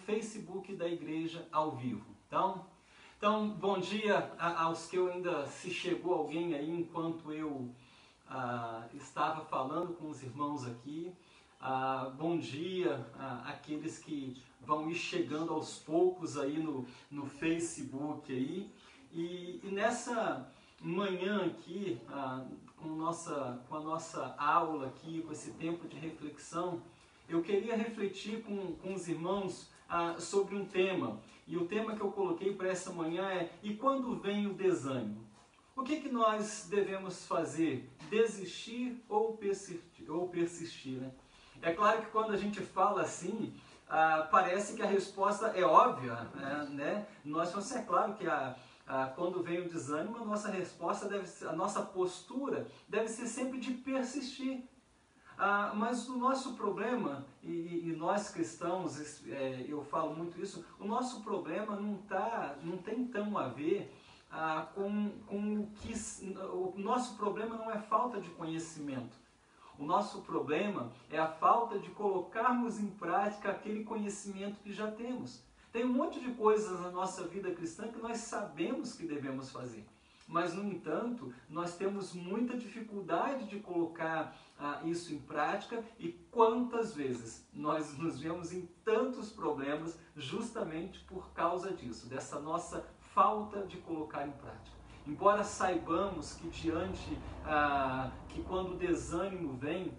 Facebook da Igreja ao vivo. Então bom dia aos que se chegou alguém aí enquanto eu estava falando com os irmãos aqui. Bom dia àqueles que vão ir chegando aos poucos aí no Facebook aí. E nessa manhã aqui, com a nossa aula aqui, com esse tempo de reflexão, eu queria refletir com os irmãos sobre um tema. E o tema que eu coloquei para essa manhã é: e quando vem o desânimo? O que nós devemos fazer? Desistir ou persistir, né? É claro que quando a gente fala assim, parece que a resposta é óbvia, né? Nós falamos assim, é claro que quando vem o desânimo, a nossa resposta a nossa postura deve ser sempre de persistir. Mas o nosso problema, e nós cristãos, eu falo muito isso, o nosso problema não tem tão a ver com o que... O nosso problema não é falta de conhecimento. O nosso problema é a falta de colocarmos em prática aquele conhecimento que já temos. Tem um monte de coisas na nossa vida cristã que nós sabemos que devemos fazer. Mas, no entanto, nós temos muita dificuldade de colocar isso em prática, e quantas vezes nós nos vemos em tantos problemas justamente por causa disso, dessa nossa falta de colocar em prática. Embora saibamos que que quando o desânimo vem,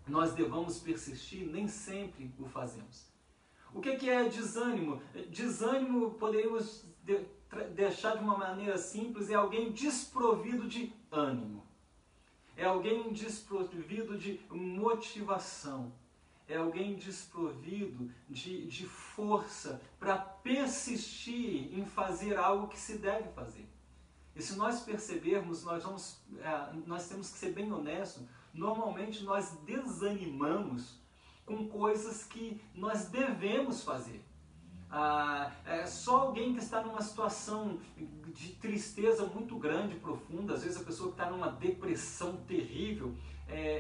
nós devamos persistir, nem sempre o fazemos. O que é desânimo? Desânimo, poderíamos deixar de uma maneira simples, é alguém desprovido de ânimo. É alguém desprovido de motivação. É alguém desprovido de força para persistir em fazer algo que se deve fazer. E se nós percebermos, nós temos que ser bem honestos, normalmente nós desanimamos com coisas que nós devemos fazer. Só alguém que está numa situação de tristeza muito grande, profunda, às vezes a pessoa que está numa depressão terrível,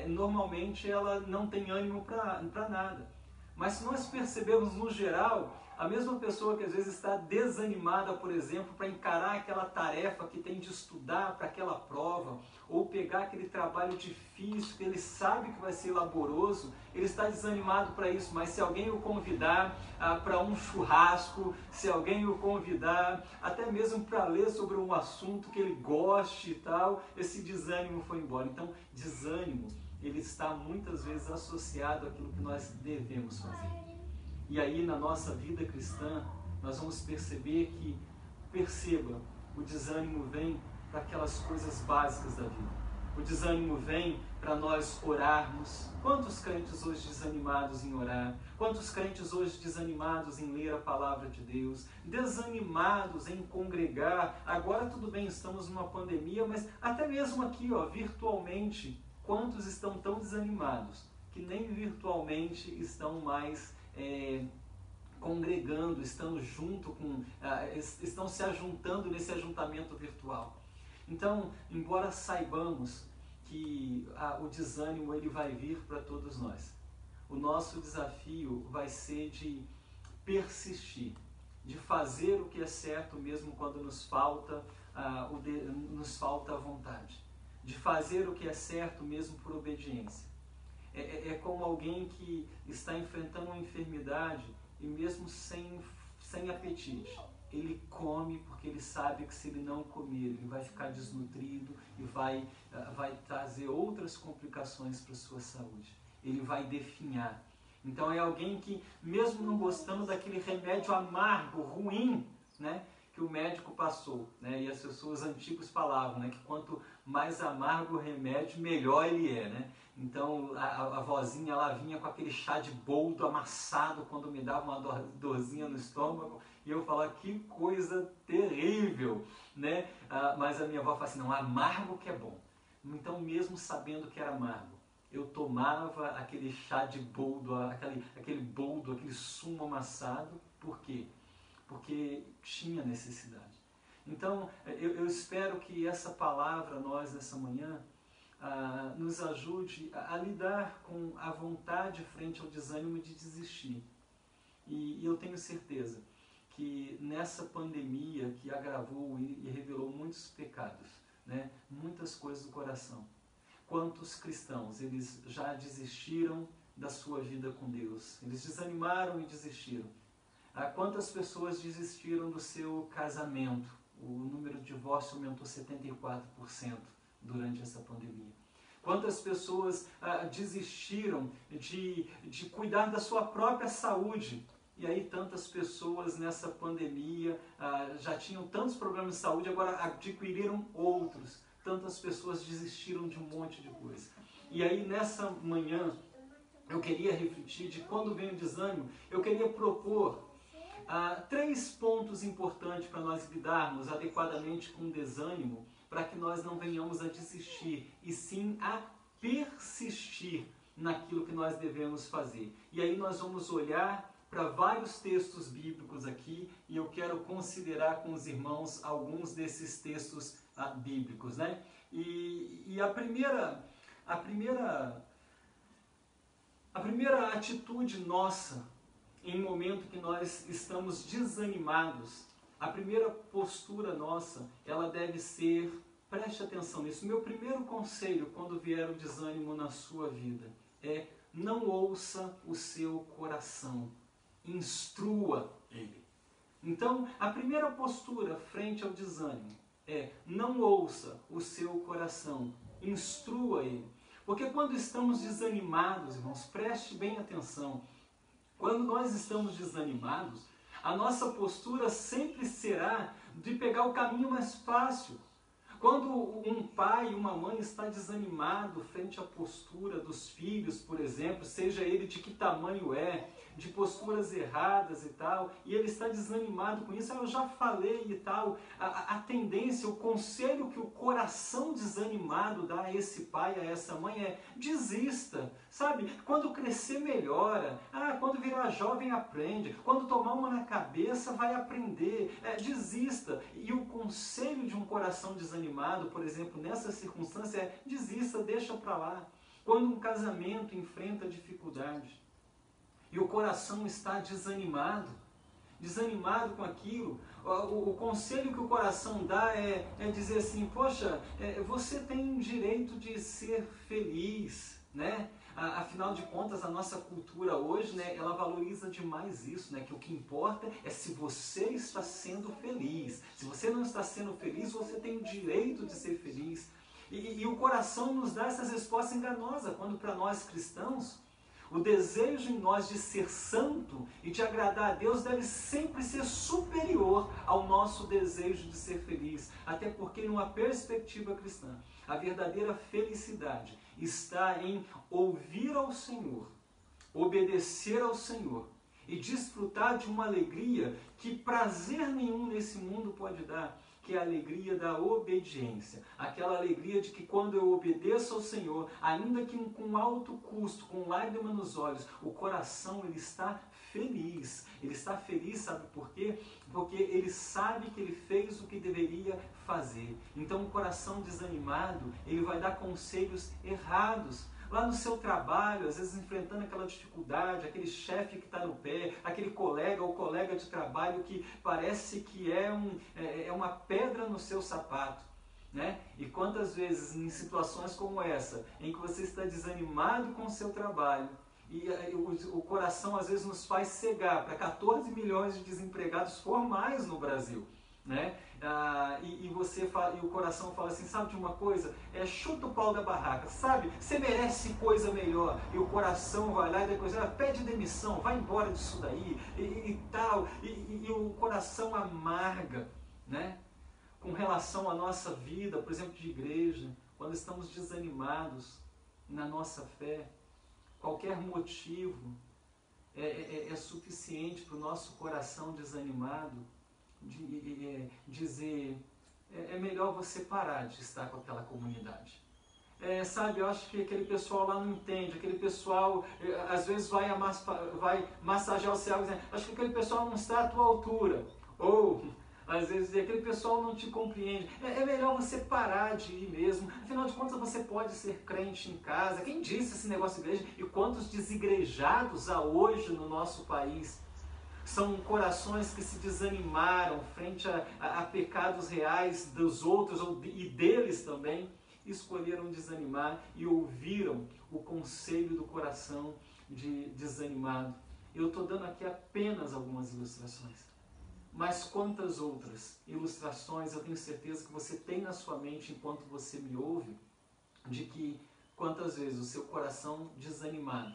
normalmente ela não tem ânimo para nada. Mas se nós percebermos no geral, a mesma pessoa que às vezes está desanimada, por exemplo, para encarar aquela tarefa que tem de estudar para aquela prova, ou pegar aquele trabalho difícil, que ele sabe que vai ser laboroso, ele está desanimado para isso. Mas se alguém o convidar para um churrasco, se alguém o convidar até mesmo para ler sobre um assunto que ele goste e tal, esse desânimo foi embora. Então, desânimo, ele está muitas vezes associado àquilo que nós devemos fazer. E aí, na nossa vida cristã, nós vamos perceber que, o desânimo vem para aquelas coisas básicas da vida. O desânimo vem para nós orarmos. Quantos crentes hoje desanimados em orar? Quantos crentes hoje desanimados em ler a palavra de Deus? Desanimados em congregar? Agora tudo bem, estamos numa pandemia, mas até mesmo aqui, virtualmente, quantos estão tão desanimados que nem virtualmente estão mais congregando, estão se ajuntando nesse ajuntamento virtual. Então, embora saibamos que o desânimo ele vai vir para todos nós, o nosso desafio vai ser de persistir, de fazer o que é certo mesmo quando nos falta a vontade, de fazer o que é certo mesmo por obediência. É como alguém que está enfrentando uma enfermidade e mesmo sem apetite, ele come porque ele sabe que se ele não comer, ele vai ficar desnutrido e vai trazer outras complicações para a sua saúde. Ele vai definhar. Então é alguém que, mesmo não gostando daquele remédio amargo, ruim, né, que o médico passou, né, e as pessoas antigas falavam, né, que quanto mais amargo o remédio, melhor ele é, né? Então a vozinha, ela vinha com aquele chá de boldo amassado quando me dava uma dorzinha no estômago, e eu falava, que coisa terrível, né? Mas a minha avó fala assim, não, amargo que é bom. Então, mesmo sabendo que era amargo, eu tomava aquele chá de boldo, aquele sumo amassado. Por quê? Porque tinha necessidade. Então, eu espero que essa palavra, nós nessa manhã, nos ajude a lidar com a vontade frente ao desânimo de desistir. E eu tenho certeza que nessa pandemia que agravou e revelou muitos pecados, né, muitas coisas do coração, quantos cristãos eles já desistiram da sua vida com Deus, eles desanimaram e desistiram. Quantas pessoas desistiram do seu casamento? O número de divórcio aumentou 74% durante essa pandemia. Quantas pessoas desistiram de cuidar da sua própria saúde? E aí tantas pessoas nessa pandemia já tinham tantos problemas de saúde, agora adquiriram outros. Tantas pessoas desistiram de um monte de coisa. E aí nessa manhã eu queria refletir de quando vem o desânimo, eu queria propor 3 pontos importantes para nós lidarmos adequadamente com o desânimo, para que nós não venhamos a desistir, e sim a persistir naquilo que nós devemos fazer. E aí nós vamos olhar para vários textos bíblicos aqui, e eu quero considerar com os irmãos alguns desses textos bíblicos, né? E a primeira atitude nossa em momento que nós estamos desanimados, a primeira postura nossa, ela deve ser, preste atenção nisso, meu primeiro conselho quando vier o desânimo na sua vida é: não ouça o seu coração, instrua ele. Então, a primeira postura frente ao desânimo é: não ouça o seu coração, instrua ele. Porque quando estamos desanimados, irmãos, preste bem atenção, quando nós estamos desanimados, a nossa postura sempre será de pegar o caminho mais fácil. Quando um pai e uma mãe está desanimado frente à postura dos filhos, por exemplo, seja ele de que tamanho de posturas erradas e tal, e ele está desanimado com isso, eu já falei e tal, a tendência, o conselho que o coração desanimado dá a esse pai, a essa mãe é: desista, sabe? Quando crescer melhora, quando virar jovem aprende, quando tomar uma na cabeça vai aprender, desista. E o conselho de um coração desanimado, por exemplo, nessa circunstância é: desista, deixa para lá. Quando um casamento enfrenta dificuldade, e o coração está desanimado com aquilo, o conselho que o coração dá é dizer assim: poxa, você tem direito de ser feliz, né? Afinal de contas, a nossa cultura hoje, né, ela valoriza demais isso, né? Que o que importa é se você está sendo feliz. Se você não está sendo feliz, você tem o direito de ser feliz. E o coração nos dá essas respostas enganosas, quando para nós cristãos, o desejo em nós de ser santo e de agradar a Deus deve sempre ser superior ao nosso desejo de ser feliz. Até porque, numa perspectiva cristã, a verdadeira felicidade está em ouvir ao Senhor, obedecer ao Senhor e desfrutar de uma alegria que prazer nenhum nesse mundo pode dar, que é a alegria da obediência. Aquela alegria de que quando eu obedeço ao Senhor, ainda que com alto custo, com lágrima nos olhos, o coração ele está feliz. Ele está feliz, sabe por quê? Porque ele sabe que ele fez o que deveria fazer. Então o coração desanimado, ele vai dar conselhos errados. Lá no seu trabalho, às vezes enfrentando aquela dificuldade, aquele chefe que está no pé, aquele colega ou colega de trabalho que parece que é uma pedra no seu sapato, né? E quantas vezes em situações como essa, em que você está desanimado com o seu trabalho, e o coração às vezes nos faz cegar para 14 milhões de desempregados formais no Brasil, né? E o coração fala assim: sabe de uma coisa? Chuta o pau da barraca, sabe? Você merece coisa melhor. E o coração vai lá e depois pede demissão, vai embora disso daí e tal. E o coração amarga, né? Com relação à nossa vida, por exemplo, de igreja, quando estamos desanimados na nossa fé, qualquer motivo é suficiente para o nosso coração desanimado dizer: é melhor você parar de estar com aquela comunidade. Sabe, eu acho que aquele pessoal lá não entende, aquele pessoal às vezes vai massagear o céu dizendo: acho que aquele pessoal não está à tua altura. Ou às vezes aquele pessoal não te compreende. É melhor você parar de ir mesmo. Afinal de contas, você pode ser crente em casa. Quem disse esse negócio de igreja? E quantos desigrejados há hoje no nosso país? São corações que se desanimaram frente a pecados reais dos outros e deles também. Escolheram desanimar e ouviram o conselho do coração desanimado. Eu estou dando aqui apenas algumas ilustrações. Mas quantas outras ilustrações eu tenho certeza que você tem na sua mente enquanto você me ouve, de que quantas vezes o seu coração desanimado,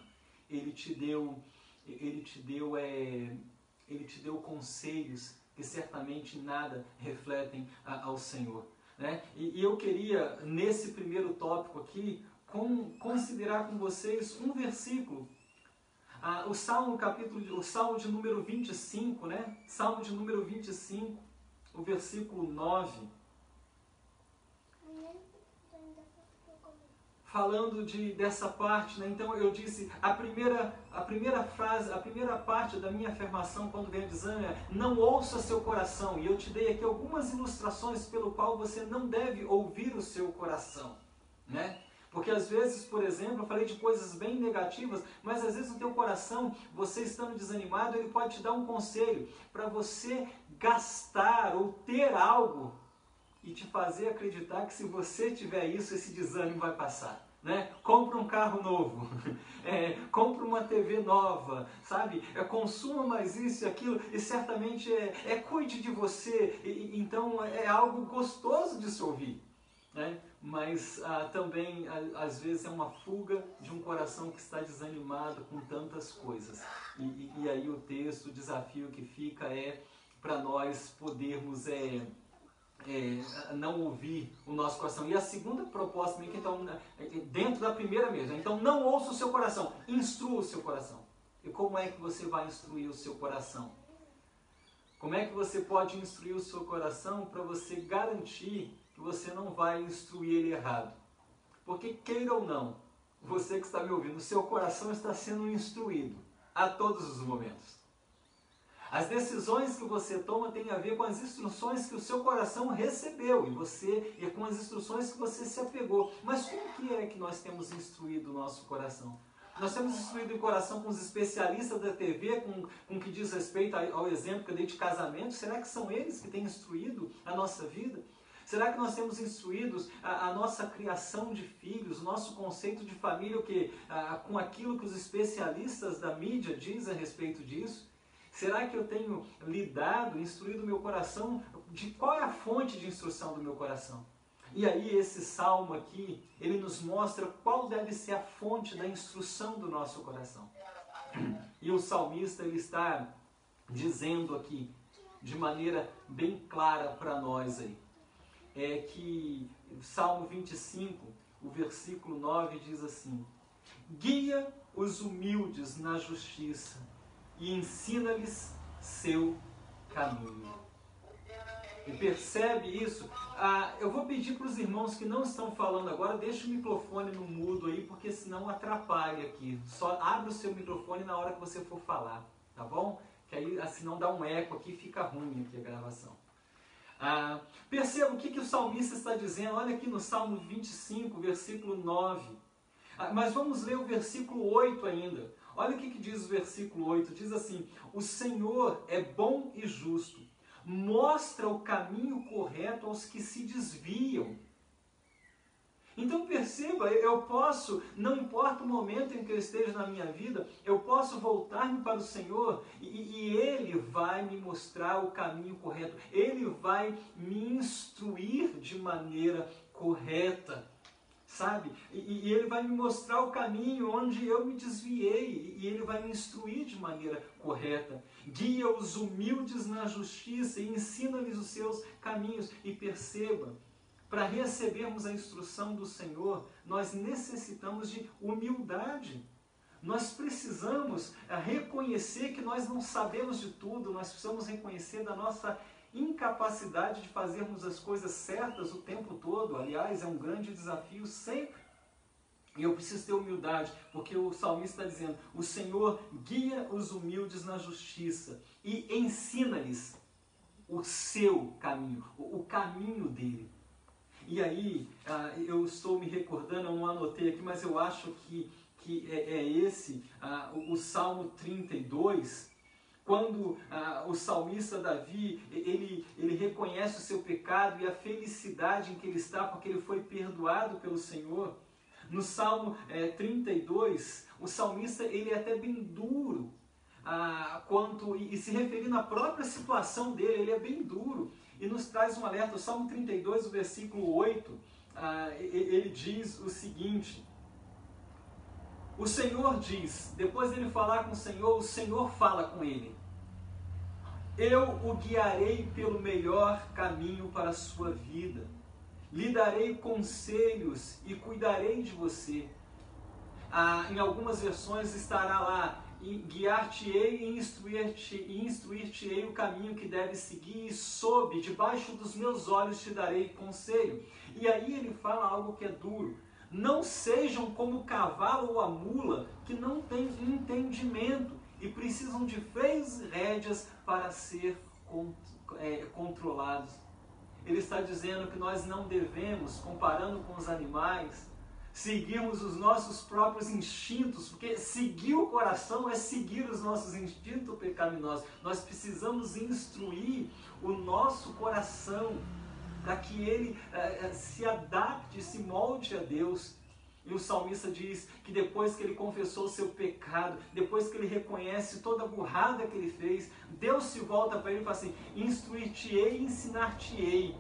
ele te deu conselhos que certamente nada refletem ao Senhor, né? E eu queria, nesse primeiro tópico aqui, considerar com vocês um versículo. O Salmo de número 25, né? Salmo de número 25, o versículo 9. Falando dessa parte, né? Então eu disse, a primeira frase, a primeira parte da minha afirmação quando vem o desânimo é: não ouça seu coração. E eu te dei aqui algumas ilustrações pelo qual você não deve ouvir o seu coração, né? Porque às vezes, por exemplo, eu falei de coisas bem negativas, mas às vezes no teu coração, você estando desanimado, ele pode te dar um conselho para você gastar ou ter algo e te fazer acreditar que se você tiver isso, esse desânimo vai passar, né? Compra um carro novo, compra uma TV nova, sabe? Consuma mais isso e aquilo e certamente cuide de você. Então é algo gostoso de se ouvir, né? Mas também às vezes é uma fuga de um coração que está desanimado com tantas coisas. E aí o texto, o desafio que fica é para nós podermos não ouvir o nosso coração. E a segunda proposta, então, dentro da primeira mesmo, então não ouça o seu coração, instrua o seu coração. E como é que você vai instruir o seu coração? Como é que você pode instruir o seu coração para você garantir que você não vai instruir ele errado? Porque queira ou não, você que está me ouvindo, o seu coração está sendo instruído a todos os momentos. As decisões que você toma têm a ver com as instruções que o seu coração recebeu e com as instruções que você se apegou. Mas como que é que nós temos instruído o nosso coração? Nós temos instruído o coração com os especialistas da TV, com o que diz respeito ao exemplo que eu dei de casamento. Será que são eles que têm instruído a nossa vida? Será que nós temos instruídos a nossa criação de filhos, o nosso conceito de família, com aquilo que os especialistas da mídia dizem a respeito disso? Será que eu tenho instruído o meu coração? De qual é a fonte de instrução do meu coração? E aí esse salmo aqui, ele nos mostra qual deve ser a fonte da instrução do nosso coração. E o salmista, ele está dizendo aqui, de maneira bem clara para nós aí, que o Salmo 25, o versículo 9 diz assim: guia os humildes na justiça e ensina-lhes seu caminho. E percebe isso? Eu vou pedir para os irmãos que não estão falando agora, deixa o microfone no mudo aí, porque senão atrapalha aqui. Só abre o seu microfone na hora que você for falar, tá bom? Que aí senão dá um eco aqui e fica ruim aqui a gravação. Perceba o que o salmista está dizendo. Olha aqui no Salmo 25, versículo 9. Mas vamos ler o versículo 8 ainda. Olha o que diz o versículo 8. Diz assim: o Senhor é bom e justo, mostra o caminho correto aos que se desviam. Então perceba, eu posso, não importa o momento em que eu esteja na minha vida, eu posso voltar-me para o Senhor e Ele vai me mostrar o caminho correto. Ele vai me instruir de maneira correta, sabe? E Ele vai me mostrar o caminho onde eu me desviei e Ele vai me instruir de maneira correta. Guia os humildes na justiça e ensina-lhes os seus caminhos. E perceba, para recebermos a instrução do Senhor, nós necessitamos de humildade. Nós precisamos reconhecer que nós não sabemos de tudo, nós precisamos reconhecer da nossa incapacidade de fazermos as coisas certas o tempo todo. Aliás, é um grande desafio sempre. E eu preciso ter humildade, porque o salmista está dizendo: o Senhor guia os humildes na justiça e ensina-lhes o seu caminho, o caminho dele. E aí, eu estou me recordando, eu não anotei aqui, mas eu acho que é esse, o Salmo 32, quando o salmista Davi, ele reconhece o seu pecado e a felicidade em que ele está, porque ele foi perdoado pelo Senhor. No Salmo 32, o salmista ele é até bem duro, e se referindo à própria situação dele, ele é bem duro e nos traz um alerta. O Salmo 32, o versículo 8, ele diz o seguinte: o Senhor diz, depois dele falar com o Senhor fala com ele: eu o guiarei pelo melhor caminho para a sua vida, lhe darei conselhos e cuidarei de você. Em algumas versões estará lá: guiar-te-ei e instruir-te-ei o caminho que deves seguir, e debaixo dos meus olhos te darei conselho. E aí ele fala algo que é duro: não sejam como o cavalo ou a mula, que não têm entendimento e precisam de freios e rédeas para ser controlados. Ele está dizendo que nós não devemos, comparando com os animais, seguirmos os nossos próprios instintos, porque seguir o coração é seguir os nossos instintos pecaminosos. Nós precisamos instruir o nosso coração para que ele se adapte, se molde a Deus. E o salmista diz que depois que ele confessou o seu pecado, depois que ele reconhece toda a burrada que ele fez, Deus se volta para ele e fala assim: instruir-te-ei e ensinar-te-ei.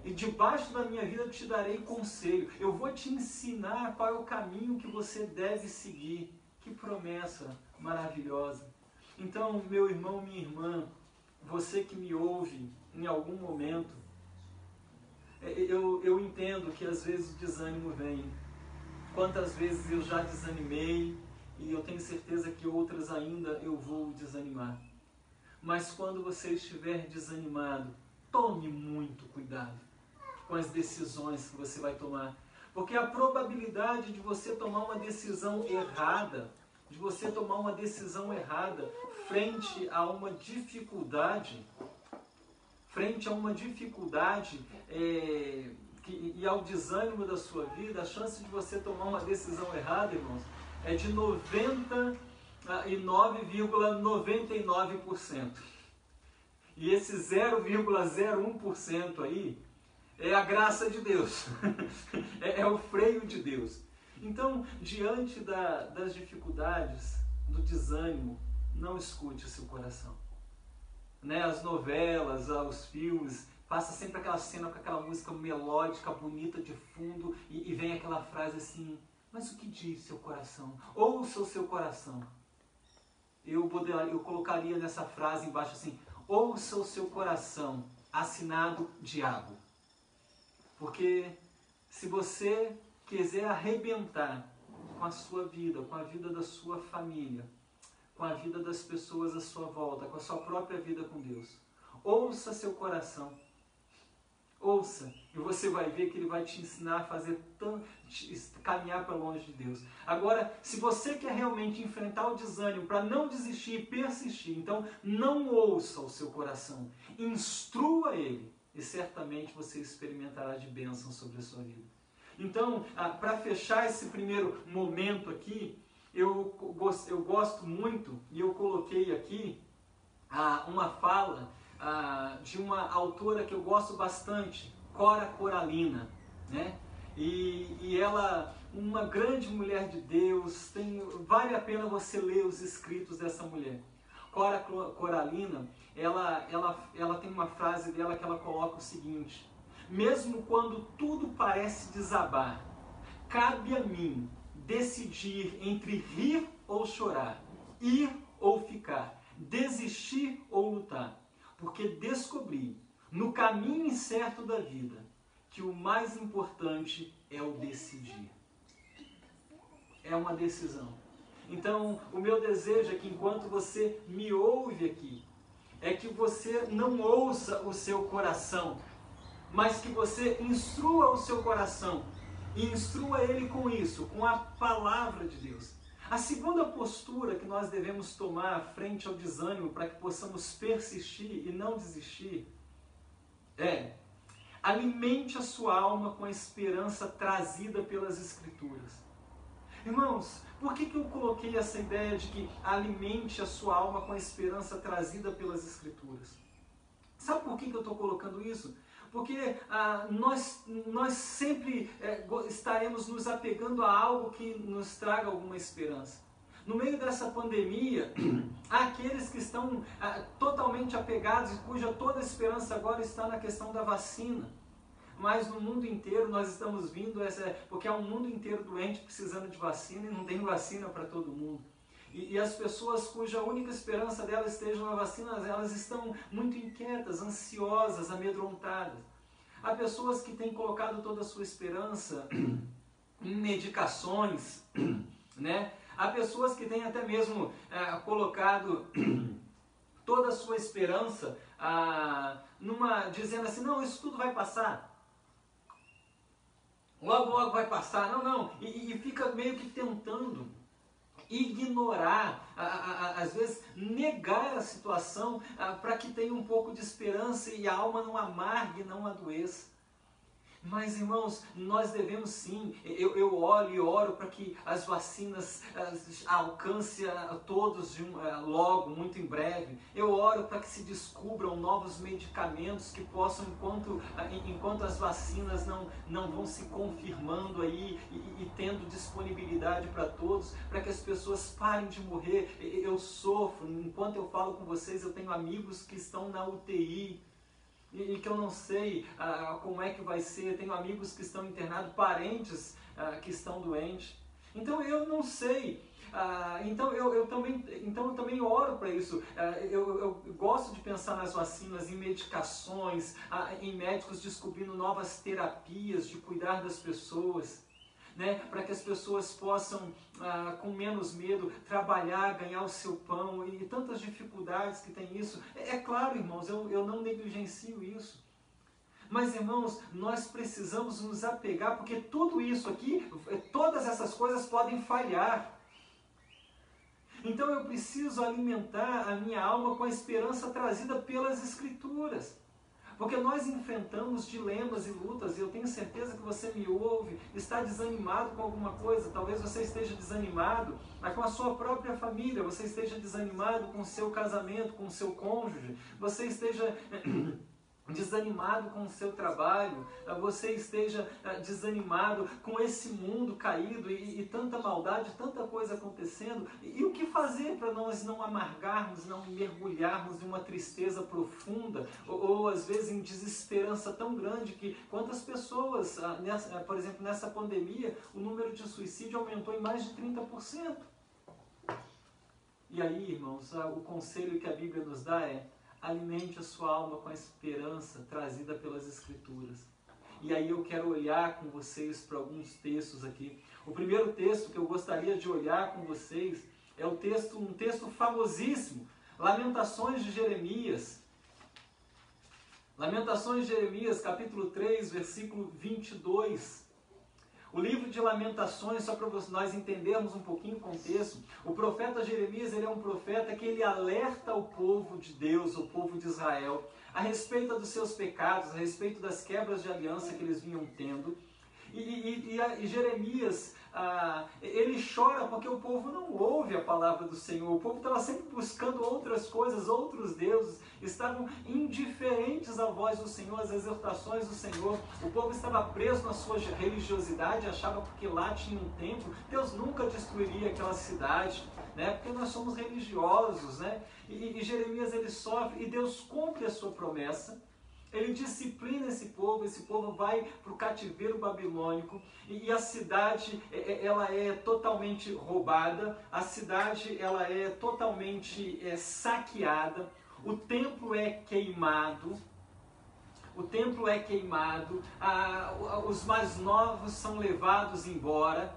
E debaixo da minha vida eu te darei conselho. Eu vou te ensinar qual é o caminho que você deve seguir. Que promessa maravilhosa. Então, meu irmão, minha irmã, você que me ouve em algum momento, eu entendo que às vezes o desânimo vem. Quantas vezes eu já desanimei e eu tenho certeza que outras ainda eu vou desanimar. Mas quando você estiver desanimado, tome muito cuidado com as decisões que você vai tomar. Porque a probabilidade de você tomar uma decisão errada, frente a uma dificuldade, e ao desânimo da sua vida, a chance de você tomar uma decisão errada, irmãos, é de 99,99%. E esse 0,01% aí é a graça de Deus, é o freio de Deus. Então, diante das dificuldades, do desânimo, não escute o seu coração. As novelas, os filmes, passa sempre aquela cena com aquela música melódica, bonita de fundo, e vem aquela frase assim: mas o que diz seu coração? Ouça o seu coração. Eu colocaria nessa frase embaixo assim: ouça o seu coração, assinado diabo. Porque se você quiser arrebentar com a sua vida, com a vida da sua família, com a vida das pessoas à sua volta, com a sua própria vida com Deus, ouça seu coração. Ouça, e você vai ver que ele vai te ensinar a caminhar para longe de Deus. Agora, se você quer realmente enfrentar o desânimo para não desistir e persistir, então não ouça o seu coração, instrua ele, e certamente você experimentará de bênção sobre a sua vida. Então, para fechar esse primeiro momento aqui, eu gosto muito, e eu coloquei aqui uma fala de uma autora que eu gosto bastante, Cora Coralina, né? E ela, uma grande mulher de Deus, vale a pena você ler os escritos dessa mulher. Cora Coralina, ela tem uma frase dela que ela coloca o seguinte: mesmo quando tudo parece desabar, cabe a mim decidir entre rir ou chorar, ir ou ficar, desistir ou lutar. Porque descobri, no caminho incerto da vida, que o mais importante é o decidir. É uma decisão. Então, o meu desejo é que enquanto você me ouve aqui, é que você não ouça o seu coração, mas que você instrua o seu coração, e instrua ele com isso, com a palavra de Deus. A segunda postura que nós devemos tomar frente ao desânimo para que possamos persistir e não desistir é: alimente a sua alma com a esperança trazida pelas Escrituras. Irmãos, por que eu coloquei essa ideia de que alimente a sua alma com a esperança trazida pelas Escrituras? Sabe por que eu estou colocando isso? Porque nós sempre estaremos nos apegando a algo que nos traga alguma esperança. No meio dessa pandemia, há aqueles que estão totalmente apegados e cuja toda a esperança agora está na questão da vacina. Mas no mundo inteiro nós estamos vindo, porque há um mundo inteiro doente precisando de vacina e não tem vacina para todo mundo. E as pessoas cuja única esperança delas esteja na vacina, elas estão muito inquietas, ansiosas, amedrontadas. Há pessoas que têm colocado toda a sua esperança em medicações, né? Há pessoas que têm até mesmo colocado toda a sua esperança dizendo assim, não, isso tudo vai passar. Logo, logo vai passar. Não. E fica meio que tentando ignorar, às vezes negar a situação para que tenha um pouco de esperança e a alma não amargue, não adoeça. Mas, irmãos, nós devemos sim, eu olho e oro para que as vacinas alcancem a todos logo, muito em breve. Eu oro para que se descubram novos medicamentos que possam, enquanto as vacinas não vão se confirmando aí e tendo disponibilidade para todos, para que as pessoas parem de morrer. Eu sofro, enquanto eu falo com vocês, eu tenho amigos que estão na UTI, e que eu não sei como é que vai ser. Tenho amigos que estão internados, parentes que estão doentes. Então eu não sei. Então eu também oro para isso. Eu gosto de pensar nas vacinas, em medicações, em médicos descobrindo novas terapias de cuidar das pessoas. Né, para que as pessoas possam, com menos medo, trabalhar, ganhar o seu pão, e tantas dificuldades que tem isso. É claro, irmãos, eu não negligencio isso. Mas, irmãos, nós precisamos nos apegar, porque tudo isso aqui, todas essas coisas podem falhar. Então eu preciso alimentar a minha alma com a esperança trazida pelas Escrituras. Porque nós enfrentamos dilemas e lutas, e eu tenho certeza que você me ouve, está desanimado com alguma coisa. Talvez você esteja desanimado com a sua própria família, você esteja desanimado com o seu casamento, com o seu cônjuge, você esteja desanimado com o seu trabalho, você esteja desanimado com esse mundo caído e tanta maldade, tanta coisa acontecendo. E o que fazer para nós não amargarmos, não mergulharmos em uma tristeza profunda, ou às vezes em desesperança tão grande que quantas pessoas, por exemplo, nessa pandemia, o número de suicídio aumentou em mais de 30%. E aí, irmãos, o conselho que a Bíblia nos dá é: alimente a sua alma com a esperança trazida pelas Escrituras. E aí eu quero olhar com vocês para alguns textos aqui. O primeiro texto que eu gostaria de olhar com vocês é um texto famosíssimo, Lamentações de Jeremias. Lamentações de Jeremias, capítulo 3, versículo 22. O livro de Lamentações, só para nós entendermos um pouquinho o contexto, o profeta Jeremias, ele é um profeta que ele alerta o povo de Deus, o povo de Israel, a respeito dos seus pecados, a respeito das quebras de aliança que eles vinham tendo. E Jeremias, ele chora porque o povo não ouve a palavra do Senhor. O povo estava sempre buscando outras coisas, outros deuses, estavam indiferentes à voz do Senhor, às exortações do Senhor. O povo estava preso na sua religiosidade, achava porque lá tinha um templo, Deus nunca destruiria aquela cidade, né? Porque nós somos religiosos, né? E Jeremias, ele sofre, e Deus cumpre a sua promessa. Ele disciplina esse povo vai para o cativeiro babilônico, e a cidade ela é totalmente roubada, a cidade ela é totalmente saqueada, o templo é queimado, os mais novos são levados embora,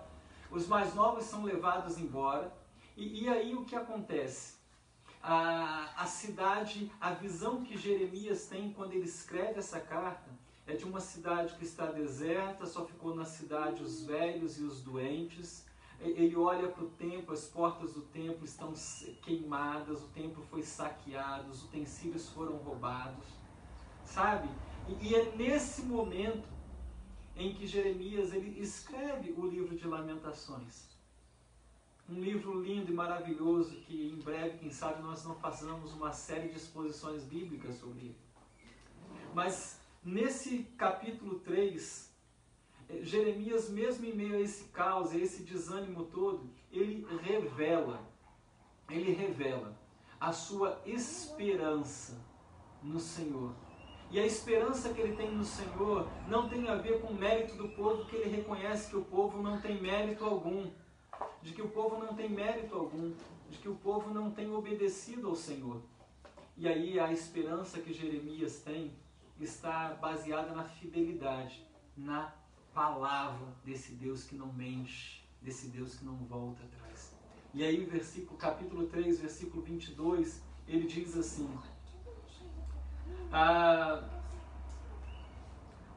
e aí o que acontece? A cidade, a visão que Jeremias tem quando ele escreve essa carta é de uma cidade que está deserta, só ficou na cidade os velhos e os doentes. Ele olha para o templo, as portas do templo estão queimadas, o templo foi saqueado, os utensílios foram roubados, sabe? E é nesse momento em que Jeremias ele escreve o livro de Lamentações. Um livro lindo e maravilhoso que em breve, quem sabe, nós não façamos uma série de exposições bíblicas sobre ele. Mas nesse capítulo 3, Jeremias, mesmo em meio a esse caos, a esse desânimo todo, ele revela a sua esperança no Senhor. E a esperança que ele tem no Senhor não tem a ver com o mérito do povo, que ele reconhece que o povo não tem mérito algum, de que o povo não tem mérito algum, de que o povo não tem obedecido ao Senhor. E aí a esperança que Jeremias tem está baseada na fidelidade, na palavra desse Deus que não mente, desse Deus que não volta atrás. E aí capítulo 3, versículo 22, ele diz assim: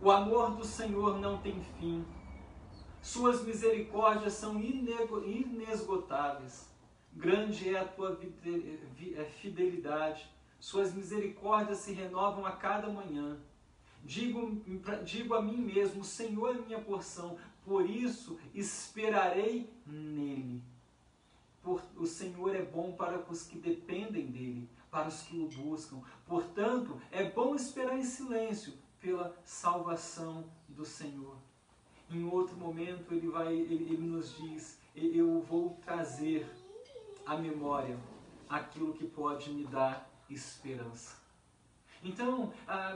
o amor do Senhor não tem fim, suas misericórdias são inesgotáveis, grande é a tua fidelidade, suas misericórdias se renovam a cada manhã. Digo a mim mesmo, o Senhor é minha porção, por isso esperarei nele. O Senhor é bom para os que dependem dele, para os que o buscam. Portanto, é bom esperar em silêncio pela salvação do Senhor. Em outro momento, ele nos diz: eu vou trazer à memória aquilo que pode me dar esperança. Então,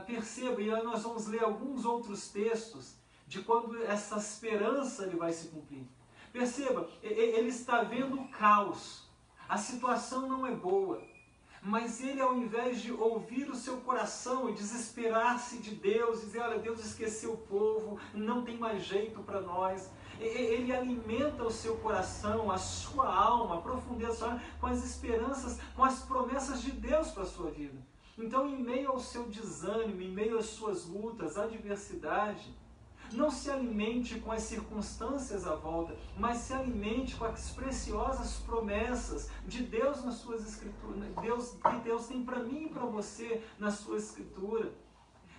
perceba, e nós vamos ler alguns outros textos de quando essa esperança ele vai se cumprir. Perceba, ele está vendo o caos, a situação não é boa, mas ele, ao invés de ouvir o seu coração e desesperar-se de Deus, dizer: olha, Deus esqueceu o povo, não tem mais jeito para nós, ele alimenta o seu coração, a sua alma, a profundeza, com as esperanças, com as promessas de Deus para a sua vida. Então, em meio ao seu desânimo, em meio às suas lutas, adversidade, não se alimente com as circunstâncias à volta, mas se alimente com as preciosas promessas de Deus nas suas escrituras, que Deus tem para mim e para você na sua escritura.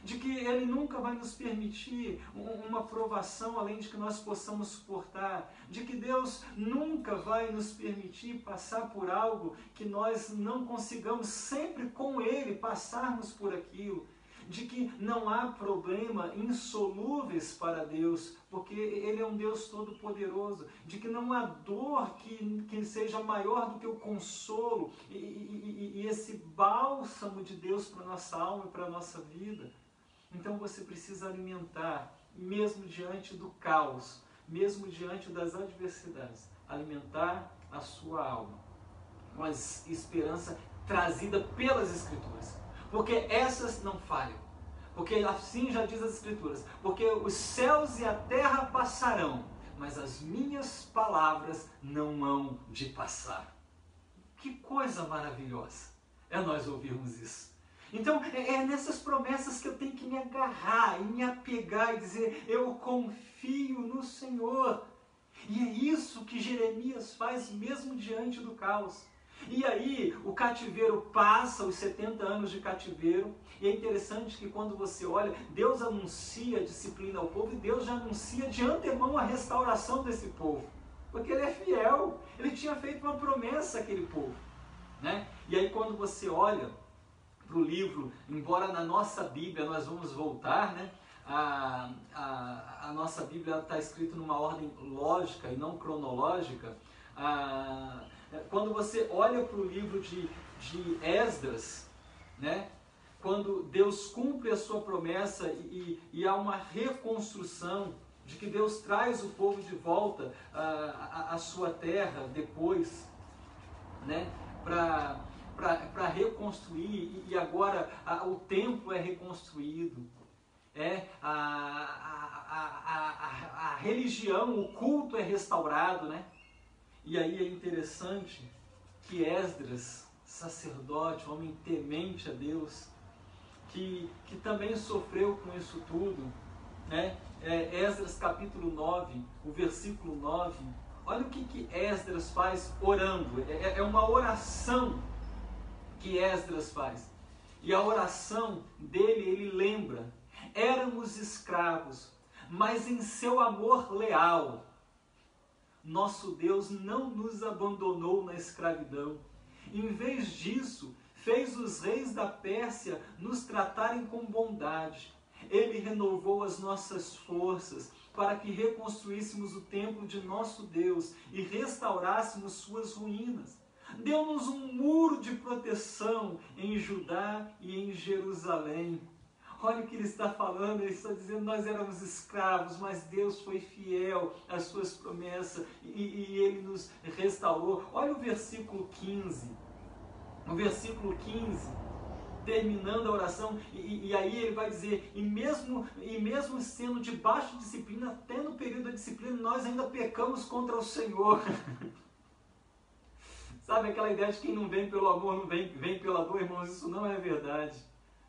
De que Ele nunca vai nos permitir uma provação além de que nós possamos suportar. De que Deus nunca vai nos permitir passar por algo que nós não consigamos sempre com Ele passarmos por aquilo. De que não há problema insolúveis para Deus, porque Ele é um Deus todo-poderoso. De que não há dor que seja maior do que o consolo e esse bálsamo de Deus para a nossa alma e para a nossa vida. Então você precisa alimentar, mesmo diante do caos, mesmo diante das adversidades, alimentar a sua alma com a esperança trazida pelas Escrituras. Porque essas não falham. Porque assim já diz as Escrituras. Porque os céus e a terra passarão, mas as minhas palavras não hão de passar. Que coisa maravilhosa é nós ouvirmos isso. Então, é nessas promessas que eu tenho que me agarrar e me apegar e dizer: eu confio no Senhor. E é isso que Jeremias faz mesmo diante do caos. E aí, o cativeiro passa, os 70 anos de cativeiro, e é interessante que quando você olha, Deus anuncia a disciplina ao povo e Deus já anuncia de antemão a restauração desse povo. Porque Ele é fiel, Ele tinha feito uma promessa àquele povo. Né? E aí quando você olha para o livro, embora na nossa Bíblia nós vamos voltar, né? A nossa Bíblia está escrita numa ordem lógica e não cronológica. Quando você olha para o livro de Esdras, né? Quando Deus cumpre a sua promessa e há uma reconstrução de que Deus traz o povo de volta à sua terra depois, né? Para reconstruir, e agora o templo é reconstruído, a religião, o culto é restaurado, né? E aí é interessante que Esdras, sacerdote, homem temente a Deus, que também sofreu com isso tudo, né? Esdras capítulo 9, o versículo 9, olha o que Esdras faz orando, é uma oração que Esdras faz. E a oração dele, ele lembra: éramos escravos, mas em seu amor leal, nosso Deus não nos abandonou na escravidão. Em vez disso, fez os reis da Pérsia nos tratarem com bondade. Ele renovou as nossas forças para que reconstruíssemos o templo de nosso Deus e restaurássemos suas ruínas. Deu-nos um muro de proteção em Judá e em Jerusalém. Olha o que ele está falando, ele está dizendo, nós éramos escravos, mas Deus foi fiel às suas promessas e ele nos restaurou. Olha o versículo 15. No versículo 15, terminando a oração, e aí ele vai dizer, e mesmo sendo debaixo de disciplina, até no período da disciplina, nós ainda pecamos contra o Senhor. Sabe aquela ideia de quem não vem pelo amor, não vem pela dor, irmãos? Isso não é verdade,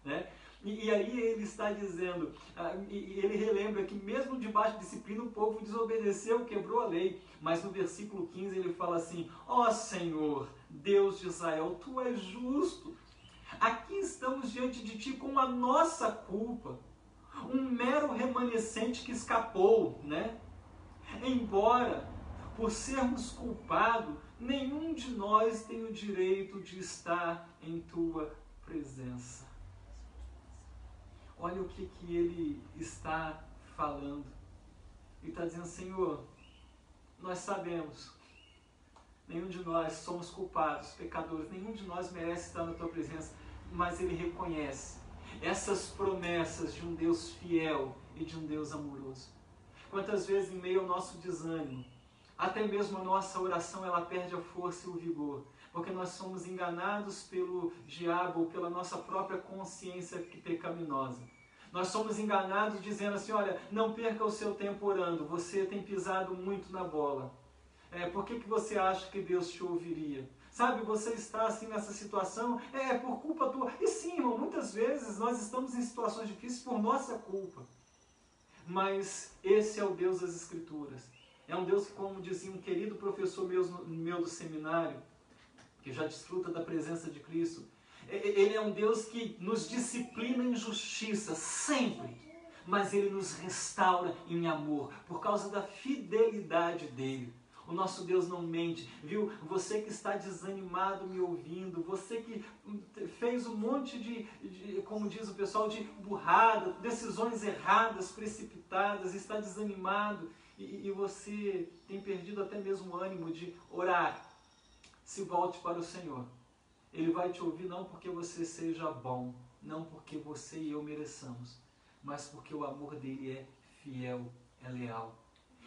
né? E aí ele está dizendo, ele relembra que mesmo debaixo de disciplina o povo desobedeceu, quebrou a lei. Mas no versículo 15 ele fala assim, ó Senhor, Deus de Israel, Tu és justo. Aqui estamos diante de Ti com a nossa culpa, um mero remanescente que escapou, né? Embora, por sermos culpados, nenhum de nós tem o direito de estar em Tua presença. Olha o que ele está falando. Ele está dizendo, Senhor, nós sabemos, nenhum de nós somos culpados, pecadores, nenhum de nós merece estar na Tua presença, mas ele reconhece essas promessas de um Deus fiel e de um Deus amoroso. Quantas vezes em meio ao nosso desânimo, até mesmo a nossa oração ela perde a força e o vigor, porque nós somos enganados pelo diabo ou pela nossa própria consciência pecaminosa. Nós somos enganados dizendo assim, olha, não perca o seu tempo orando, você tem pisado muito na bola. Por que você acha que Deus te ouviria? Sabe, você está assim nessa situação, por culpa tua. E sim, irmão, muitas vezes nós estamos em situações difíceis por nossa culpa. Mas esse é o Deus das Escrituras. É um Deus que, como dizia um querido professor meu do seminário, que já desfruta da presença de Cristo, ele é um Deus que nos disciplina em justiça, sempre, mas ele nos restaura em amor, por causa da fidelidade dele. O nosso Deus não mente, viu? Você que está desanimado me ouvindo, você que fez um monte de como diz o pessoal, de burrada, decisões erradas, precipitadas, está desanimado e você tem perdido até mesmo o ânimo de orar. Se volte para o Senhor. Ele vai te ouvir não porque você seja bom, não porque você e eu mereçamos, mas porque o amor dele é fiel, é leal.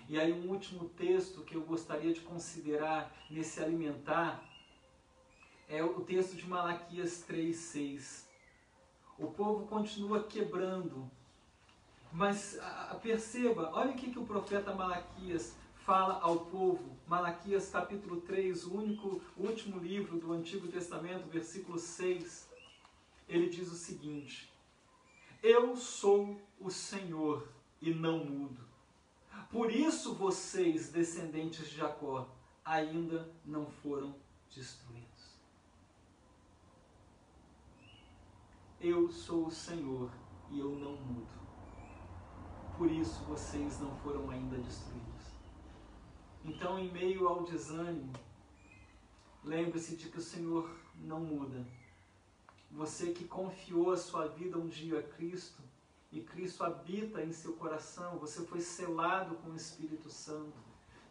E aí um último texto que eu gostaria de considerar nesse alimentar é o texto de Malaquias 3:6. O povo continua quebrando, mas perceba, olha o que o profeta Malaquias fala ao povo. Malaquias capítulo 3, o último livro do Antigo Testamento, versículo 6. Ele diz o seguinte: Eu sou o Senhor e não mudo. Por isso vocês, descendentes de Jacó, ainda não foram destruídos. Eu sou o Senhor e eu não mudo. Por isso vocês não foram ainda destruídos. Então, em meio ao desânimo, lembre-se de que o Senhor não muda. Você que confiou a sua vida um dia a Cristo, e Cristo habita em seu coração, você foi selado com o Espírito Santo.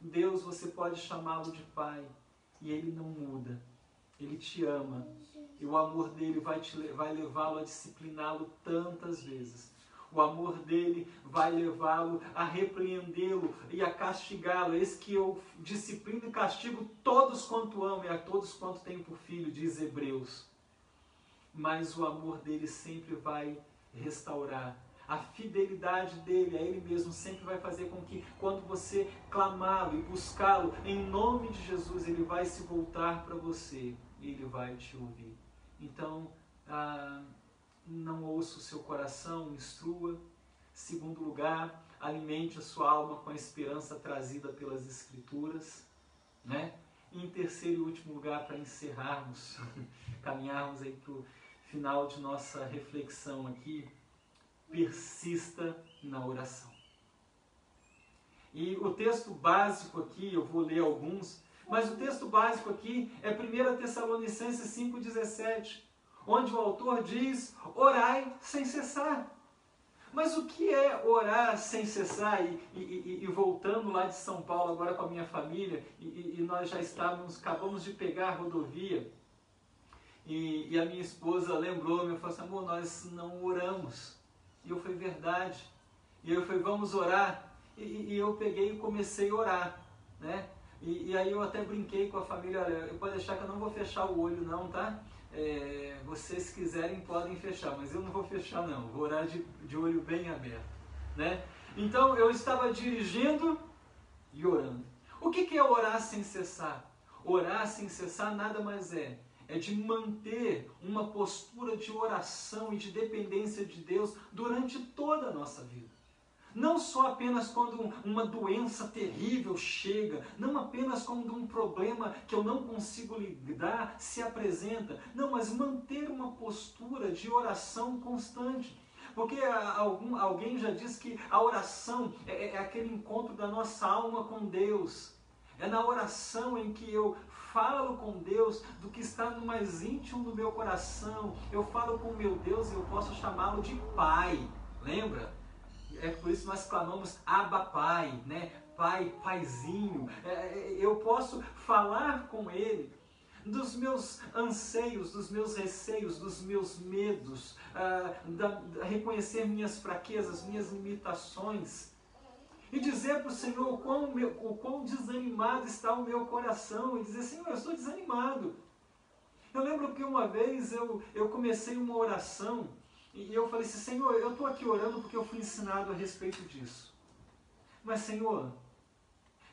Deus, você pode chamá-lo de Pai, e Ele não muda. Ele te ama, e o amor dele vai levá-lo a discipliná-lo tantas vezes. O amor dele vai levá-lo a repreendê-lo e a castigá-lo. Eis que eu disciplino e castigo todos quanto amo, e a todos quanto tenho por filho, diz Hebreus. Mas o amor dele sempre vai restaurar. A fidelidade dele a ele mesmo sempre vai fazer com que, quando você clamá-lo e buscá-lo, em nome de Jesus, ele vai se voltar para você e ele vai te ouvir. Então, não ouça o seu coração, instrua. Segundo lugar, alimente a sua alma com a esperança trazida pelas Escrituras, né? E em terceiro e último lugar, para encerrarmos, caminharmos aí para o final de nossa reflexão aqui, persista na oração. E o texto básico aqui, eu vou ler alguns, mas o texto básico aqui é 1 Tessalonicenses 5,17, onde o autor diz: orai sem cessar. Mas o que é orar sem cessar? E voltando lá de São Paulo agora com a minha família, e nós já acabamos de pegar a rodovia, e a minha esposa lembrou-me, eu falei assim: amor, nós não oramos. E eu falei: verdade. E eu falei: vamos orar. E eu peguei e comecei a orar, né? E aí eu até brinquei com a família: olha, pode deixar que eu não vou fechar o olho não, tá? Vocês se quiserem podem fechar, mas eu não vou fechar não, vou orar de olho bem aberto, né? Então eu estava dirigindo e orando. O que é orar sem cessar? Orar sem cessar nada mais é de manter uma postura de oração e de dependência de Deus durante toda a nossa vida. Não só apenas quando uma doença terrível chega, não apenas quando um problema que eu não consigo lidar se apresenta, não, mas manter uma postura de oração constante. Porque alguém já disse que a oração é aquele encontro da nossa alma com Deus. É na oração em que eu falo com Deus do que está no mais íntimo do meu coração. Eu falo com o meu Deus e eu posso chamá-lo de Pai. Lembra? É por isso que nós clamamos Abba Pai, né? Pai, Paizinho. Eu posso falar com Ele dos meus anseios, dos meus receios, dos meus medos, reconhecer minhas fraquezas, minhas limitações. E dizer para o Senhor o quão desanimado está o meu coração. E dizer: Senhor, eu estou desanimado. Eu lembro que uma vez eu comecei uma oração. E eu falei assim: Senhor, eu estou aqui orando porque eu fui ensinado a respeito disso. Mas, Senhor,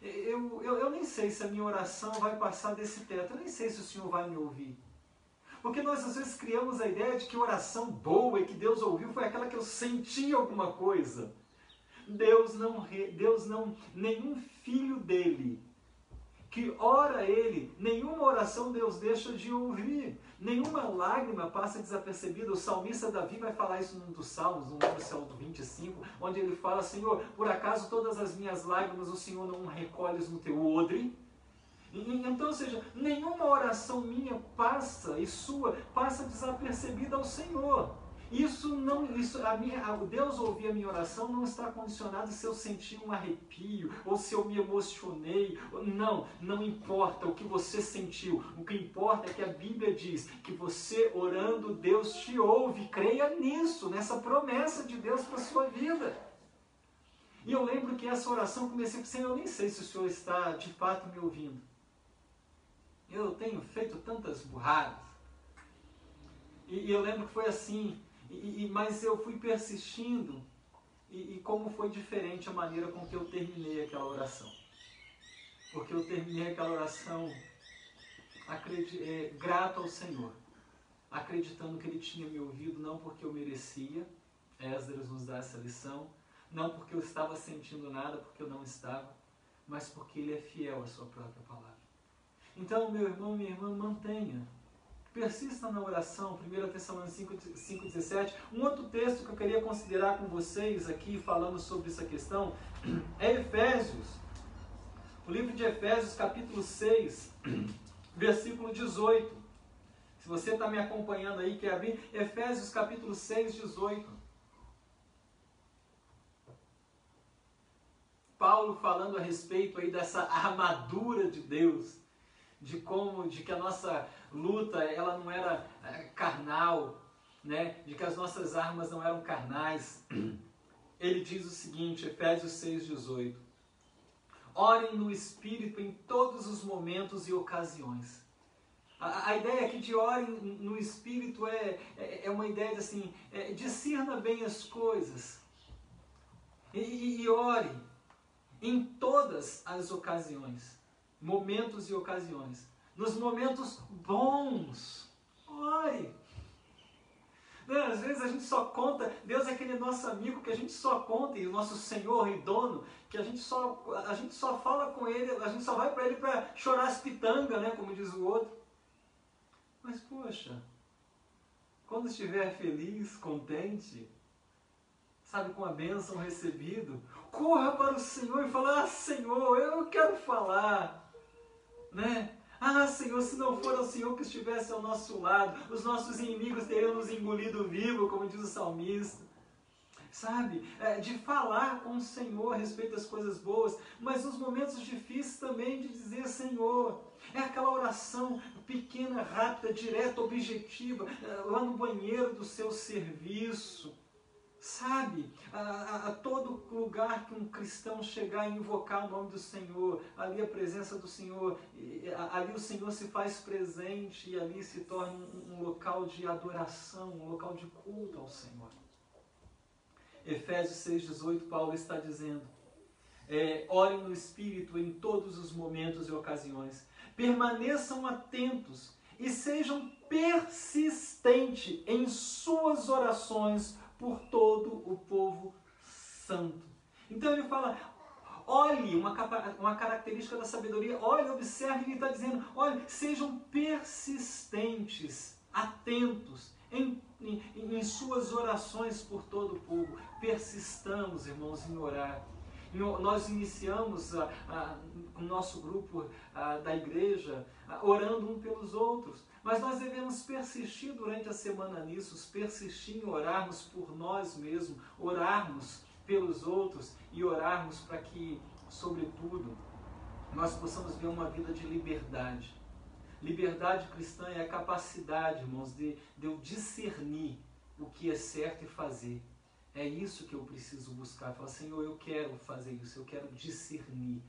eu nem sei se a minha oração vai passar desse teto. Eu nem sei se o Senhor vai me ouvir. Porque nós às vezes criamos a ideia de que oração boa e que Deus ouviu foi aquela que eu senti alguma coisa. Deus não, nenhum filho dele que ora a Ele, nenhuma oração Deus deixa de ouvir. Nenhuma lágrima passa desapercebida. O salmista Davi vai falar isso num dos salmos, no Salmo 25, onde ele fala: Senhor, por acaso todas as minhas lágrimas o Senhor não recolhes no teu odre? Então, ou seja, nenhuma oração minha passa desapercebida ao Senhor. Deus ouvir a minha oração não está condicionado se eu senti um arrepio ou se eu me emocionei. Não importa o que você sentiu. O que importa é que a Bíblia diz que você orando, Deus te ouve. Creia nisso, nessa promessa de Deus para a sua vida. E eu lembro que essa oração comecei com: Senhor, eu nem sei se o Senhor está de fato me ouvindo. Eu tenho feito tantas burradas. E eu lembro que foi assim. Mas eu fui persistindo, e como foi diferente a maneira com que eu terminei aquela oração. Porque eu terminei aquela oração grato ao Senhor, acreditando que Ele tinha me ouvido, não porque eu merecia. Esdras nos dá essa lição, não porque eu estava sentindo nada, porque eu não estava, mas porque Ele é fiel à sua própria palavra. Então, meu irmão, minha irmã, persista na oração. 1 Tessalonicenses 5,17. Um outro texto que eu queria considerar com vocês aqui, falando sobre essa questão, é Efésios. O livro de Efésios, capítulo 6, versículo 18. Se você está me acompanhando aí, quer abrir, Efésios, capítulo 6, 18. Paulo falando a respeito aí dessa armadura de Deus, de que a nossa luta ela não era carnal, né? De que as nossas armas não eram carnais. Ele diz o seguinte, Efésios 6,18: orem no Espírito em todos os momentos e ocasiões. A ideia aqui de orem no Espírito é uma ideia de assim, discirna bem as coisas e ore em todas as ocasiões. Momentos e ocasiões. Nos momentos bons, ore. Às vezes a gente só conta, Deus é aquele nosso amigo que a gente só conta, e o nosso Senhor e dono, que a gente só fala com Ele, a gente só vai para Ele para chorar as pitangas, né, como diz o outro. Mas poxa, quando estiver feliz, contente, sabe, com a bênção recebida, corra para o Senhor e fala: ah, Senhor, eu quero falar, né? Ah, Senhor, se não for o Senhor que estivesse ao nosso lado, os nossos inimigos teriam nos engolido vivo, como diz o salmista. Sabe, de falar com o Senhor a respeito das coisas boas, mas nos momentos difíceis também de dizer: Senhor, é aquela oração pequena, rápida, direta, objetiva, lá no banheiro do seu serviço. Sabe, a todo lugar que um cristão chegar e invocar o nome do Senhor, ali a presença do Senhor, ali o Senhor se faz presente e ali se torna um local de adoração, um local de culto ao Senhor. Efésios 6,18, Paulo está dizendo: orem no Espírito em todos os momentos e ocasiões, permaneçam atentos e sejam persistentes em suas orações por todo o povo santo. Então ele fala: olhe, uma característica da sabedoria, olhe, observe, ele está dizendo: olhe, sejam persistentes, atentos em suas orações por todo o povo. Persistamos, irmãos, em orar. Nós iniciamos o nosso grupo da igreja orando um pelos outros, mas nós devemos persistir durante a semana nisso, persistir em orarmos por nós mesmos, orarmos pelos outros e orarmos para que, sobretudo, nós possamos ver uma vida de liberdade. Liberdade cristã é a capacidade, irmãos, de eu discernir o que é certo e fazer. É isso que eu preciso buscar. Falar: Senhor, eu quero fazer isso, eu quero discernir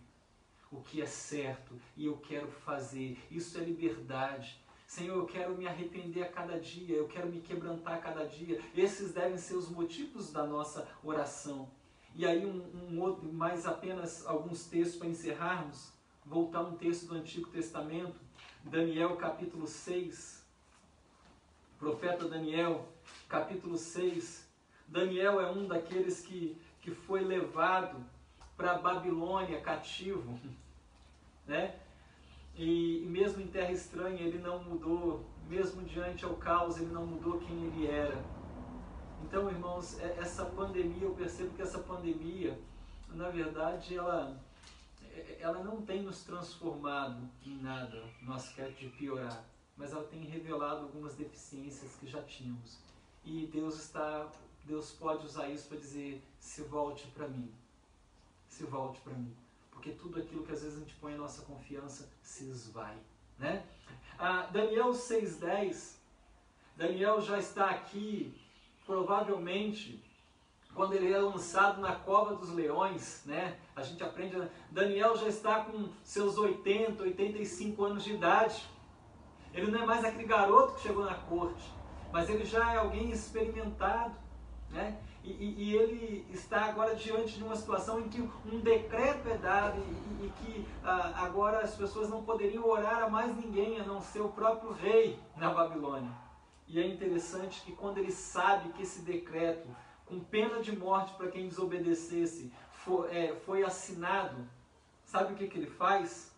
o que é certo e eu quero fazer. Isso é liberdade. Senhor, eu quero me arrepender a cada dia, eu quero me quebrantar a cada dia. Esses devem ser os motivos da nossa oração. E aí outro, mais apenas alguns textos para encerrarmos. Voltar um texto do Antigo Testamento, Daniel capítulo 6, profeta Daniel, capítulo 6. Daniel é um daqueles que foi levado para a Babilônia cativo, né? E mesmo em terra estranha ele não mudou, mesmo diante ao caos ele não mudou quem ele era. Então, irmãos, essa pandemia, eu percebo que essa pandemia, na verdade, ela não tem nos transformado em nada no aspecto de piorar, mas ela tem revelado algumas deficiências que já tínhamos. E Deus pode usar isso para dizer: se volte para mim, se volte para mim, porque tudo aquilo que às vezes a gente põe a nossa confiança se esvai, né? Daniel 6,10, Daniel já está aqui, provavelmente, quando ele é lançado na cova dos leões, né? A gente aprende, Daniel já está com seus 80, 85 anos de idade. Ele não é mais aquele garoto que chegou na corte, mas ele já é alguém experimentado, né? E ele está agora diante de uma situação em que um decreto é dado e que agora as pessoas não poderiam orar a mais ninguém a não ser o próprio rei na Babilônia. E é interessante que quando ele sabe que esse decreto, com pena de morte para quem desobedecesse, foi assinado, sabe o que ele faz?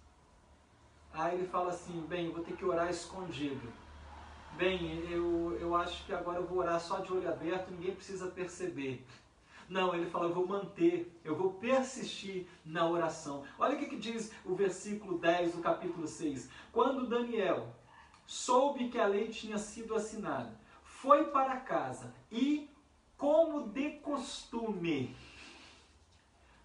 Aí ele fala assim: bem, eu vou ter que orar escondido. Bem, eu acho que agora eu vou orar só de olho aberto, ninguém precisa perceber. Não, ele fala: eu vou manter, eu vou persistir na oração. Olha o que diz o versículo 10 do capítulo 6. Quando Daniel soube que a lei tinha sido assinada, foi para casa e, como de costume,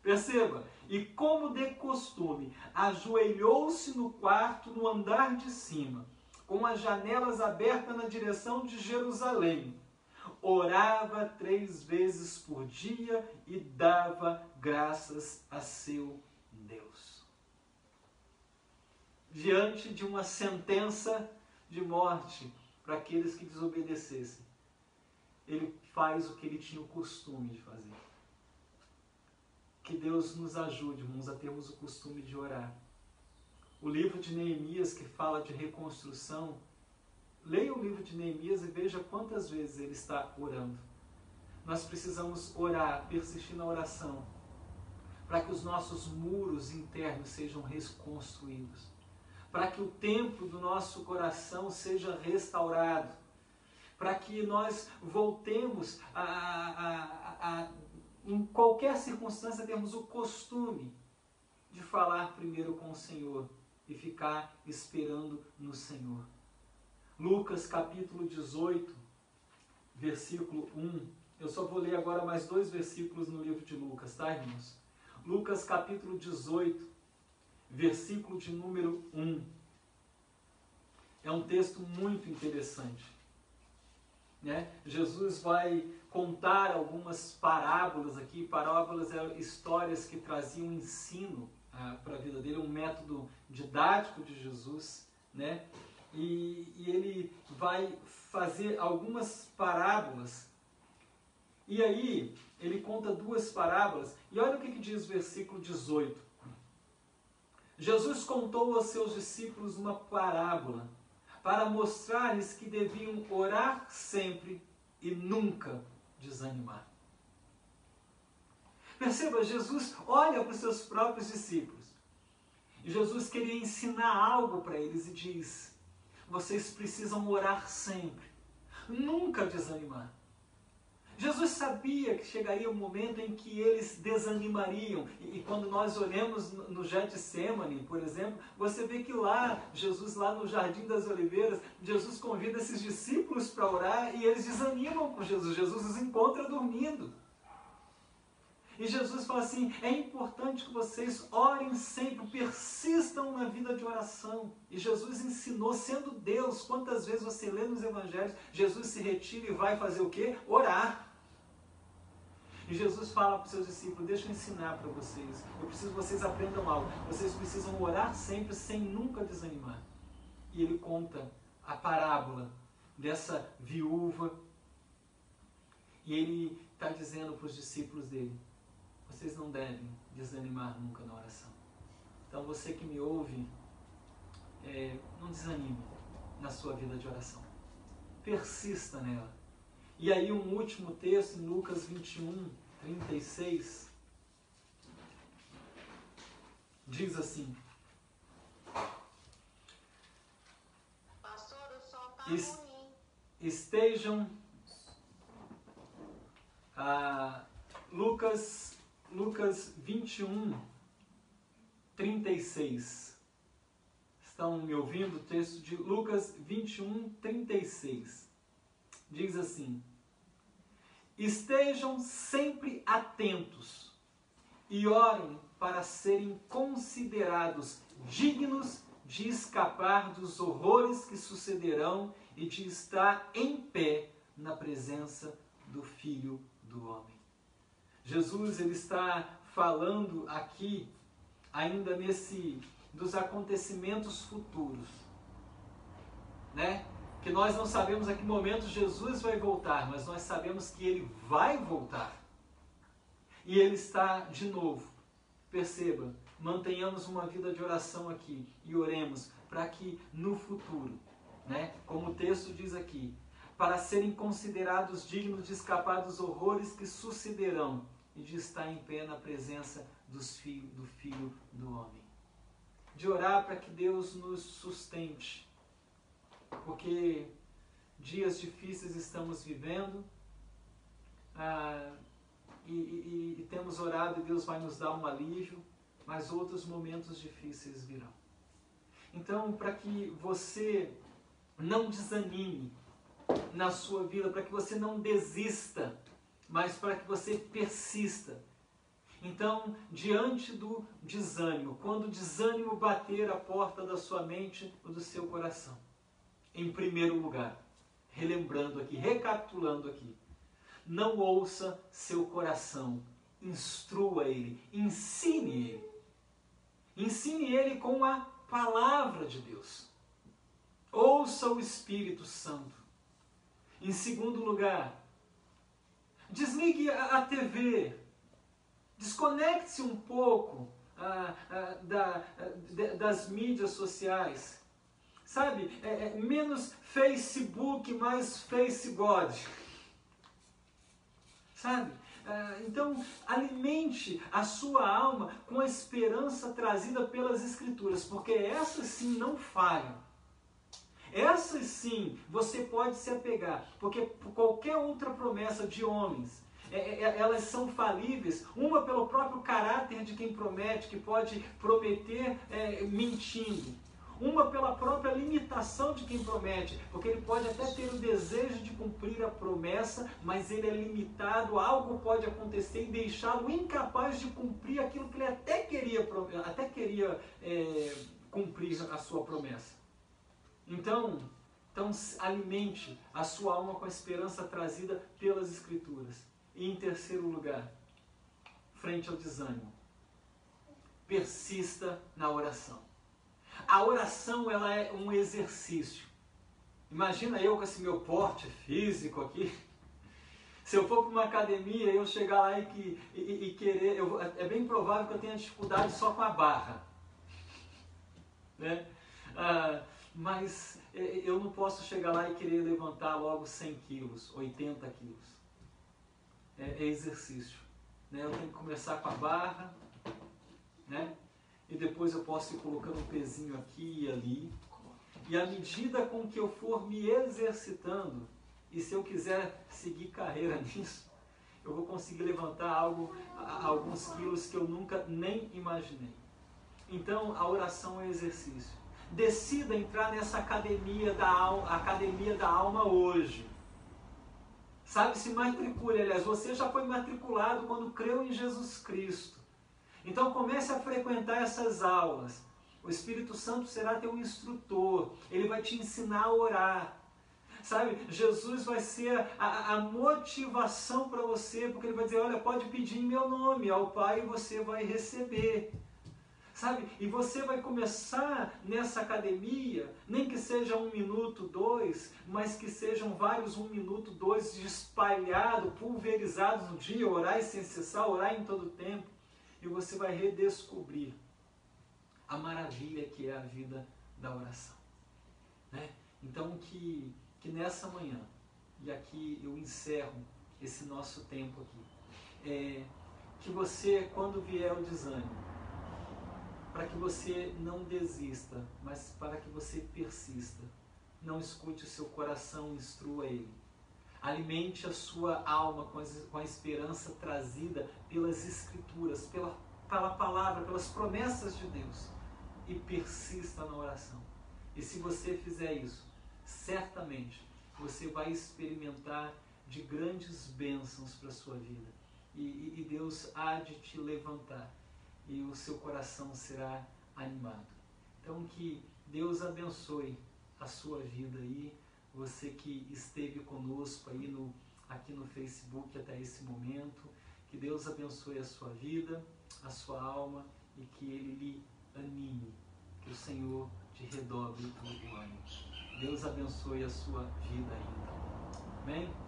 perceba, e como de costume, ajoelhou-se no quarto no andar de cima, com as janelas abertas na direção de Jerusalém. Orava 3 vezes por dia e dava graças a seu Deus. Diante de uma sentença de morte para aqueles que desobedecessem, ele faz o que ele tinha o costume de fazer. Que Deus nos ajude, irmãos, a termos o costume de orar. O livro de Neemias, que fala de reconstrução, leia o livro de Neemias e veja quantas vezes ele está orando. Nós precisamos orar, persistir na oração, para que os nossos muros internos sejam reconstruídos, para que o templo do nosso coração seja restaurado, para que nós voltemos a em qualquer circunstância, temos o costume de falar primeiro com o Senhor e ficar esperando no Senhor. Lucas capítulo 18, versículo 1. Eu só vou ler agora mais 2 versículos no livro de Lucas, tá, irmãos? Lucas capítulo 18, versículo de número 1. É um texto muito interessante, né? Jesus vai contar algumas parábolas aqui. Parábolas eram histórias que traziam ensino para a vida dele, um método didático de Jesus, né? E ele vai fazer algumas parábolas. E aí, ele conta 2 parábolas. E olha o que diz o versículo 18. Jesus contou aos seus discípulos uma parábola para mostrar-lhes que deviam orar sempre e nunca desanimar. Perceba, Jesus olha para os seus próprios discípulos. E Jesus queria ensinar algo para eles e diz: vocês precisam orar sempre, nunca desanimar. Jesus sabia que chegaria um momento em que eles desanimariam. E quando nós olhamos no Getsemane, por exemplo, você vê que lá, Jesus lá no Jardim das Oliveiras, Jesus convida esses discípulos para orar e eles desanimam com Jesus. Jesus os encontra dormindo. E Jesus fala assim: é importante que vocês orem sempre, persistam na vida de oração. E Jesus ensinou, sendo Deus, quantas vezes você lê nos evangelhos, Jesus se retira e vai fazer o quê? Orar. E Jesus fala para os seus discípulos: deixa eu ensinar para vocês, eu preciso que vocês aprendam algo, vocês precisam orar sempre sem nunca desanimar. E ele conta a parábola dessa viúva, e ele está dizendo para os discípulos dele: vocês não devem desanimar nunca na oração. Então você que me ouve, não desanime na sua vida de oração. Persista nela. E aí um último texto em Lucas 21, 36, diz assim: Pastor, o som tá ruim. Estejam... Lucas 21, 36. Estão me ouvindo? O texto de Lucas 21, 36. Diz assim: estejam sempre atentos e orem para serem considerados dignos de escapar dos horrores que sucederão e de estar em pé na presença do Filho do Homem. Jesus, ele está falando aqui, ainda dos acontecimentos futuros, né? Que nós não sabemos a que momento Jesus vai voltar, mas nós sabemos que ele vai voltar. E ele está de novo. Perceba, mantenhamos uma vida de oração aqui e oremos para que no futuro, né, como o texto diz aqui, para serem considerados dignos de escapar dos horrores que sucederão e de estar em pé na presença do Filho do Homem. De orar para que Deus nos sustente, porque dias difíceis estamos vivendo, e temos orado e Deus vai nos dar um alívio, mas outros momentos difíceis virão. Então, para que você não desanime na sua vida, para que você não desista, mas para que você persista. Então, diante do desânimo, quando o desânimo bater a porta da sua mente ou do seu coração, em primeiro lugar, relembrando aqui, recapitulando aqui, não ouça seu coração, instrua ele, ensine ele. Ensine ele com a palavra de Deus. Ouça o Espírito Santo. Em segundo lugar, desligue a TV, desconecte-se um pouco das mídias sociais. Sabe, menos Facebook, mais Face God. Sabe? Então, alimente a sua alma com a esperança trazida pelas Escrituras, porque essas sim não falham. Essas sim você pode se apegar, porque qualquer outra promessa de homens elas são falíveis, uma pelo próprio caráter de quem promete, que pode prometer mentindo. Uma pela própria limitação de quem promete, porque ele pode até ter o desejo de cumprir a promessa, mas ele é limitado, algo pode acontecer e deixá-lo incapaz de cumprir aquilo que ele até queria cumprir a sua promessa. Então alimente a sua alma com a esperança trazida pelas Escrituras. E em terceiro lugar, frente ao desânimo, persista na oração. A oração, ela é um exercício. Imagina eu com esse meu porte físico aqui. Se eu for para uma academia e eu chegar lá e querer... é bem provável que eu tenha dificuldade só com a barra. Né? Mas eu não posso chegar lá e querer levantar logo 100 quilos, 80 quilos. É exercício. Né? Eu tenho que começar com a barra, né? E depois eu posso ir colocando um pezinho aqui e ali. E à medida com que eu for me exercitando, e se eu quiser seguir carreira nisso, eu vou conseguir levantar alguns quilos que eu nunca nem imaginei. Então, a oração é exercício. Decida entrar nessa academia da alma hoje. Sabe, se matricule. Aliás, você já foi matriculado quando creu em Jesus Cristo. Então comece a frequentar essas aulas. O Espírito Santo será teu instrutor. Ele vai te ensinar a orar. Sabe, Jesus vai ser a motivação para você, porque ele vai dizer, olha, pode pedir em meu nome ao Pai e você vai receber. Sabe, e você vai começar nessa academia, nem que seja 1 minuto, 2, mas que sejam vários 1 minuto, 2 espalhados, pulverizados no dia, orar sem cessar, orar em todo o tempo. E você vai redescobrir a maravilha que é a vida da oração. Né? Então que nessa manhã, e aqui eu encerro esse nosso tempo aqui, que você, quando vier o desânimo, para que você não desista, mas para que você persista, não escute o seu coração, instrua ele. Alimente a sua alma com a esperança trazida pelas Escrituras, pela palavra, pelas promessas de Deus. E persista na oração. E se você fizer isso, certamente você vai experimentar de grandes bênçãos para a sua vida. E Deus há de te levantar. E o seu coração será animado. Então que Deus abençoe a sua vida aí. Você que esteve conosco aí aqui no Facebook até esse momento, que Deus abençoe a sua vida, a sua alma e que Ele lhe anime, que o Senhor te redobre o ânimo. Deus abençoe a sua vida aí então. Amém?